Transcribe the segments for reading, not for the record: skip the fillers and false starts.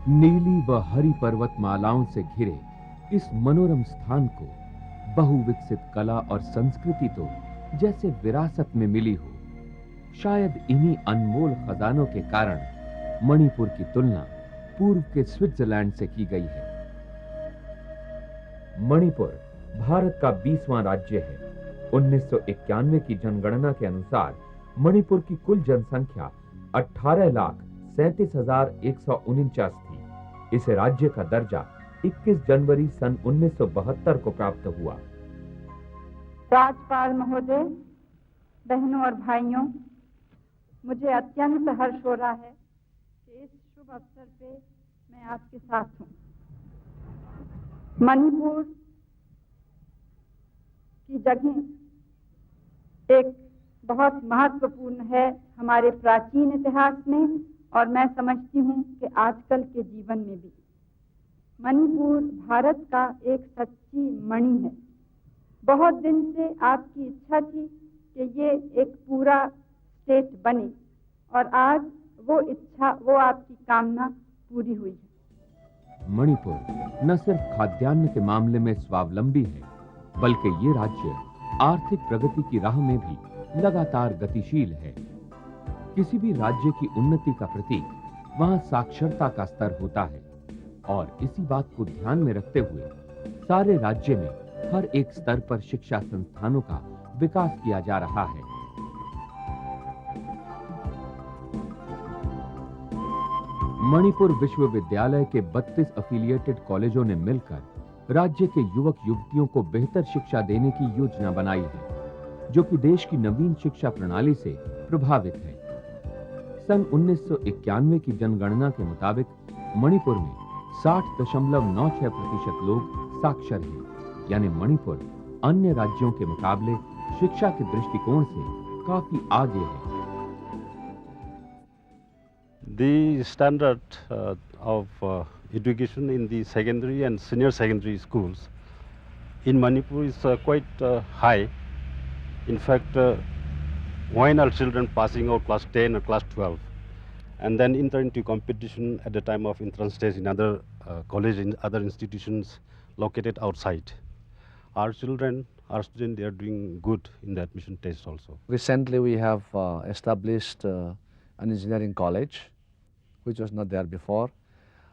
नीली व हरी पर्वतमालाओं से घिरे इस मनोरम स्थान को बहुविकसित कला और संस्कृति तो जैसे विरासत में मिली हो। शायद इन्हीं अनमोल खजानों के कारण मणिपुर की तुलना पूर्व के स्विट्जरलैंड से की गई है। मणिपुर भारत का 20वां राज्य है। 1991 की जनगणना के अनुसार मणिपुर की कुल जनसंख्या 18,37,149 थी। इसे राज्य का दर्जा 21 जनवरी सन 1972 को प्राप्त हुआ। राज्यपाल महोदय, बहनों और भाइयों, मुझे अत्यंत हर्ष हो रहा है कि इस शुभ अवसर पे मैं आपके साथ हूँ। मणिपुर की जगह एक बहुत महत्वपूर्ण है हमारे प्राचीन इतिहास में, और मैं समझती हूँ कि आजकल के जीवन में भी। मणिपुर भारत का एक सच्ची मणि है। बहुत दिन से आपकी इच्छा थी कि ये एक पूरा स्टेट बने, और आज वो इच्छा, वो आपकी कामना पूरी हुई है। मणिपुर न सिर्फ खाद्यान्न के मामले में स्वावलंबी है, बल्कि ये राज्य आर्थिक प्रगति की राह में भी लगातार गतिशील है। किसी भी राज्य की उन्नति का प्रतीक वहां साक्षरता का स्तर होता है, और इसी बात को ध्यान में रखते हुए सारे राज्य में हर एक स्तर पर शिक्षा संस्थानों का विकास किया जा रहा है। मणिपुर विश्वविद्यालय के 32 एफिलिएटेड कॉलेजों ने मिलकर राज्य के युवक युवतियों को बेहतर शिक्षा देने की योजना बनाई है, जो कि देश की नवीन शिक्षा प्रणाली से प्रभावित है। सन 1991 की जनगणना के मुताबिक मणिपुर में 60.96% लोग साक्षर हैं, यानी मणिपुर अन्य राज्यों के मुकाबले शिक्षा के दृष्टिकोण से काफी आगे है। The standard of education in the secondary and senior secondary schools in Manipur is quite high. In fact, when our children passing out class 10 or class 12 and then enter into competition at the time of entrance test in other college, in other institutions located outside, our students, they are doing good in the admission test also. Recently we have established an engineering college, which was not there before,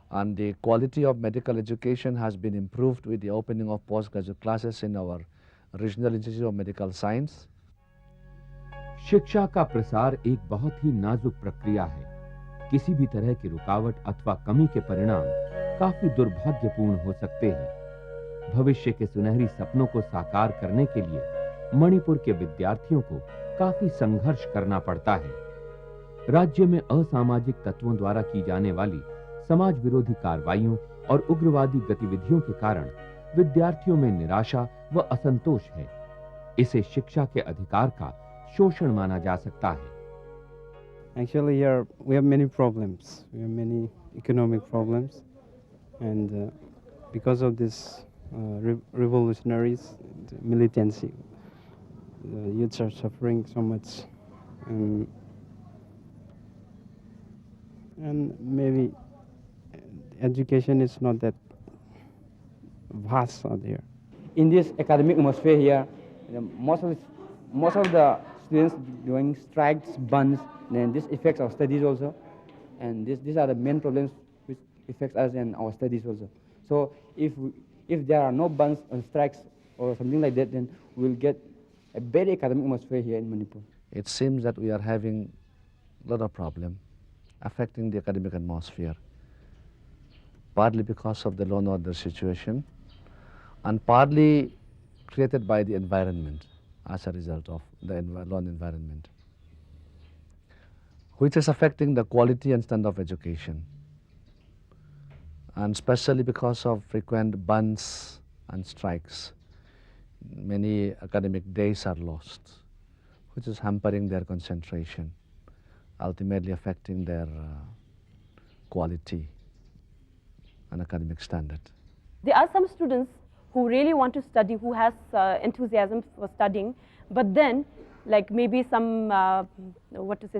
and the quality of medical education has been improved with the opening of postgraduate classes in our Regional Institute of Medical Science. शिक्षा का प्रसार एक बहुत ही नाजुक प्रक्रिया है। किसी भी तरह की रुकावट अथवा कमी के परिणाम काफी दुर्भाग्यपूर्ण हो सकते हैं। भविष्य के सुनहरी सपनों को साकार करने के लिए मणिपुर के विद्यार्थियों को काफी संघर्ष करना पड़ता है। राज्य में असामाजिक तत्वों द्वारा की जाने वाली समाज विरोधी कार्रवाइयों और उग्रवादी गतिविधियों के कारण विद्यार्थियों में निराशा व असंतोष है। इसे शिक्षा के अधिकार का शोषण माना जा सकता है। Actually, here we have many problems. We have many economic problems, and because of this revolutionaries, the militancy, the youths are suffering so much, and maybe education is not that vast out there. In this academic atmosphere here, most of the students doing strikes, bunds, and this affects our studies also, and these are the main problems which affects us and our studies also. So if there are no bunds or strikes or something like that, then we'll get a better academic atmosphere here in Manipur. It seems that we are having a lot of problems affecting the academic atmosphere, partly because of the law and order situation, and partly created by the environment as a result of the law and environment, which is affecting the quality and standard of education, and especially because of frequent bunds and strikes. Many academic days are lost, which is hampering their concentration, ultimately affecting their quality and academic standard. There are some students who really want to study, who has enthusiasm for studying, but then like maybe some,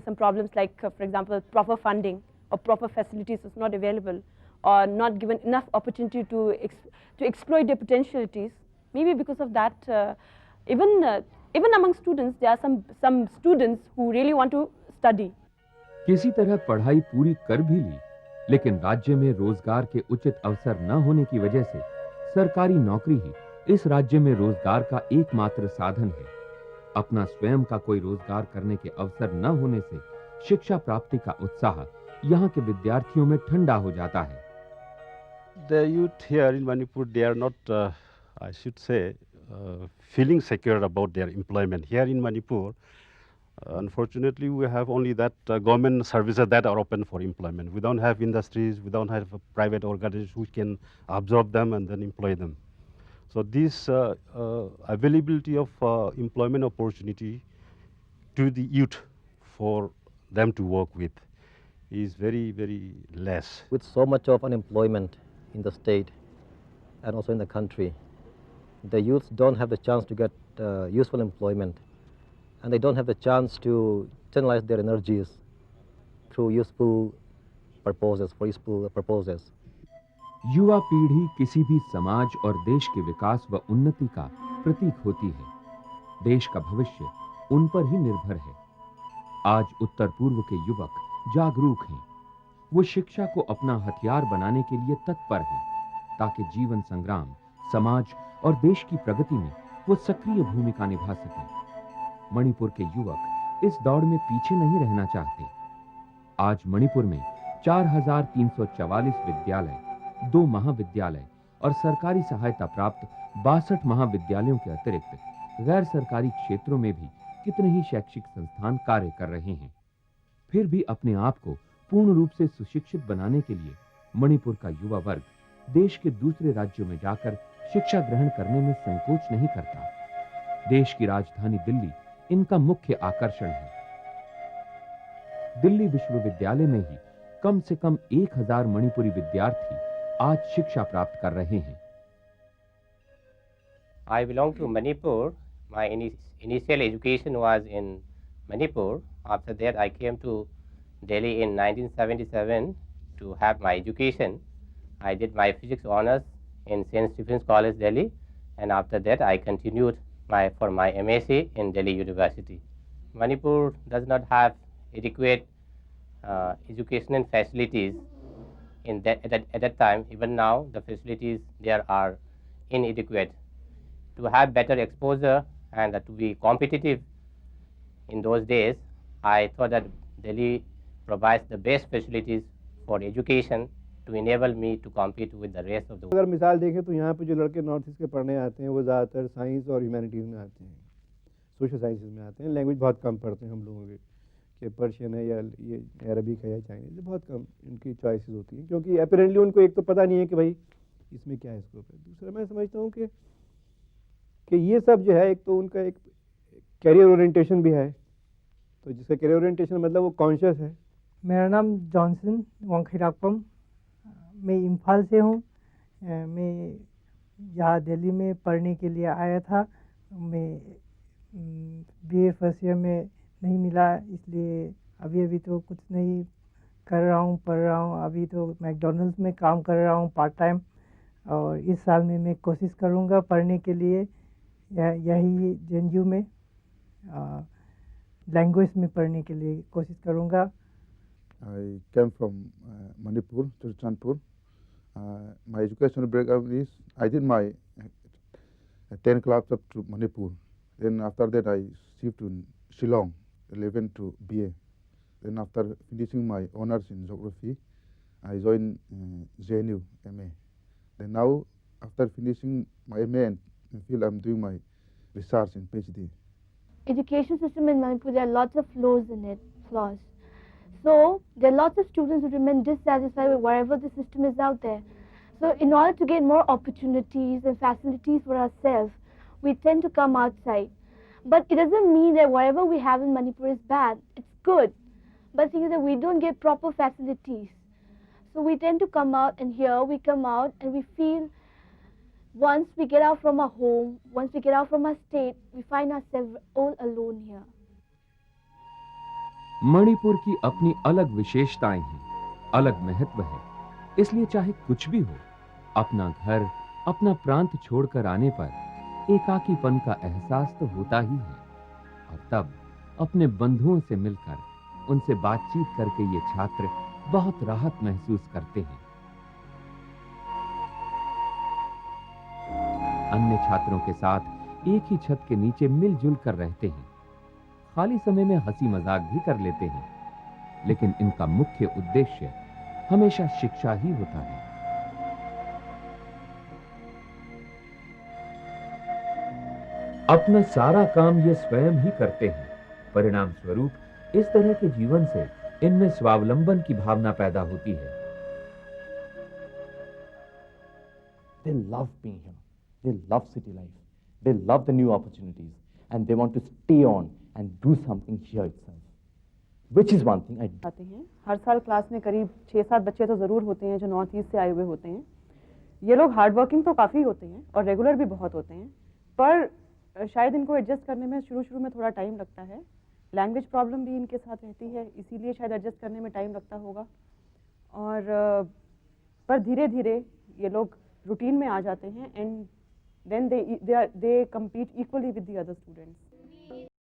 some problems like, for example, proper funding or proper facilities is not available, or not given enough opportunity to exploit their potentialities. Maybe because of that, even among students, there are some students who really want to study. किसी तरह पढ़ाई पूरी कर भी ली, लेकिन राज्य में रोजगार के उचित अवसर न होने की वजह से सरकारी नौकरी ही इस राज्य में रोजगार का एकमात्र साधन है। अपना स्वयं का कोई रोजगार करने के अवसर न होने से शिक्षा प्राप्ति का उत्साह यहाँ के विद्यार्थियों में ठंडा हो जाता है। The youth here in Manipur, they are not, I should say, feeling secure about their employment. Here in Manipur, unfortunately, we have only that government services that are open for employment. We don't have industries, we don't have private organizations who can absorb them and then employ them. So this availability of employment opportunity to the youth for them to work with is very, very less. With so much of unemployment in the state and also in the country, the youths don't have the chance to get useful employment, and they don't have the chance to channelize their energies through useful purposes, for useful purposes. युवा पीढ़ी किसी भी समाज और देश के विकास व उन्नति का प्रतीक होती है। देश का भविष्य उन पर ही निर्भर है। आज उत्तर पूर्व के युवक जागरूक हैं। वो शिक्षा को अपना हथियार बनाने के लिए तत्पर हैं, ताकि जीवन संग्राम, समाज और देश की प्रगति में वो सक्रिय भूमिका निभा सकें। मणिपुर के युवक इस दौड़ में पीछे नहीं रहना चाहते। आज मणिपुर में 4,344 विद्यालय, 2 महाविद्यालय और सरकारी सहायता प्राप्त 62 महाविद्यालयों के अतिरिक्त गैर सरकारी क्षेत्रों में भी कितने ही शैक्षिक संस्थान कार्य कर रहे हैं। फिर भी अपने आप को पूर्ण रूप से सुशिक्षित बनाने के लिए मणिपुर का युवा वर्ग देश के दूसरे राज्यों में जाकर शिक्षा ग्रहण करने में संकोच नहीं करता। देश की राजधानी दिल्ली इनका मुख्य आकर्षण है। दिल्ली विश्वविद्यालय में ही कम से कम 1000 मणिपुरी विद्यार्थी आज शिक्षा प्राप्त कर रहे हैं। I belong to Manipur. My initial education was in Manipur. After that, I came to Delhi in 1977 to have my education. I did my physics honors in St. Stephen's College, Delhi, and after that, I continued for my MSc in Delhi University. Manipur does not have adequate educational facilities at that time. Even now, the facilities there are inadequate. To have better exposure and to be competitive in those days, I thought that Delhi provides the best facilities for education to enable me to compete with the rest of the world. अगर मिसाल देखें तो यहाँ पे जो लड़के north east के पढ़ने आते हैं वो ज़्यादातर साइंस और ह्यूमैनिटीज़ में आते हैं, सोशल साइंसेज में आते हैं। लैंग्वेज बहुत कम पढ़ते हैं हम लोगों के पर्शियन है या ये अरबिक है या चाइनीज, बहुत कम इनकी चॉइसेस होती हैं, क्योंकि अपेरेंटली उनको एक तो पता नहीं है कि भाई इसमें क्या स्कोप है। दूसरा मैं समझता हूँ कि ये सब जो है, एक तो उनका एक कैरियर ओरिएंटेशन भी है, तो जिसका कैरियर ओरिएंटेशन मतलब वो कॉन्शियस है। मेरा नाम जॉनसन वांगखिराकपम, मैं इम्फाल से हूँ। मैं यहाँ दिल्ली में पढ़ने के लिए आया था। मैं बीए फर्स्ट ईयर में नहीं मिला, इसलिए अभी तो कुछ नहीं कर रहा हूँ, पढ़ रहा हूँ। अभी तो मैकडॉनल्ड्स में काम कर रहा हूँ पार्ट टाइम, और इस साल में मैं कोशिश करूँगा पढ़ने के लिए यही JNU में लैंग्वेज में पढ़ने के लिए कोशिश करूँगा। I came from Manipur, Churachandpur. My educational background is I did my 10 class up to Manipur. Then after that I shifted to Shillong, 11 to BA. Then after finishing my honors in geography, I joined JNU MA. Then now after finishing my MA and feel I'm doing my research in PhD. Education system in Manipur, there are lots of flaws in it, So there are lots of students who remain dissatisfied with whatever the system is out there. So in order to get more opportunities and facilities for ourselves, we tend to come outside. But it doesn't mean that whatever we have in Manipur is bad. It's good. But the thing is that we don't get proper facilities. So we tend to come out, and here we come out and we feel once we get out from our home, once we get out from our state, we find ourselves all alone here. Manipur की अपनी अलग विशेषताएं हैं, अलग महत्व है। इसलिए चाहे कुछ भी हो, अपना घर, अपना प्रांत छोड़कर आने पर एकाकीपन का एहसास तो होता ही है। और तब अपने बंधुओं से मिलकर उनसे बातचीत करके ये छात्र बहुत राहत महसूस करते हैं। अन्य छात्रों के साथ एक ही छत के नीचे मिलजुल कर रहते हैं। खाली समय में हंसी मजाक भी कर लेते हैं, लेकिन इनका मुख्य उद्देश्य हमेशा शिक्षा ही होता है। अपना सारा काम ये स्वयं ही करते हैं। परिणाम स्वरूप इस तरह के जीवन से इनमें स्वावलंबन की भावना पैदा होती है। They love being here. They love city life. They love the new opportunities, and they want to stay on and do something here itself, which is one thing I do. आते हैं हर साल क्लास में करीब 6-7 बच्चे तो ज़रूर होते हैं जो नॉर्थ ईस्ट से आए हुए होते हैं। ये लोग हार्ड वर्किंग तो काफ़ी होते हैं और रेगुलर भी बहुत होते हैं, पर शायद इनको एडजस्ट करने में शुरू में थोड़ा टाइम लगता है। लैंग्वेज प्रॉब्लम भी इनके साथ रहती है, इसीलिए शायद एडजस्ट करने में टाइम लगता होगा। और पर धीरे धीरे ये लोग रूटीन में आ जाते हैं, and then they compete equally with the other students.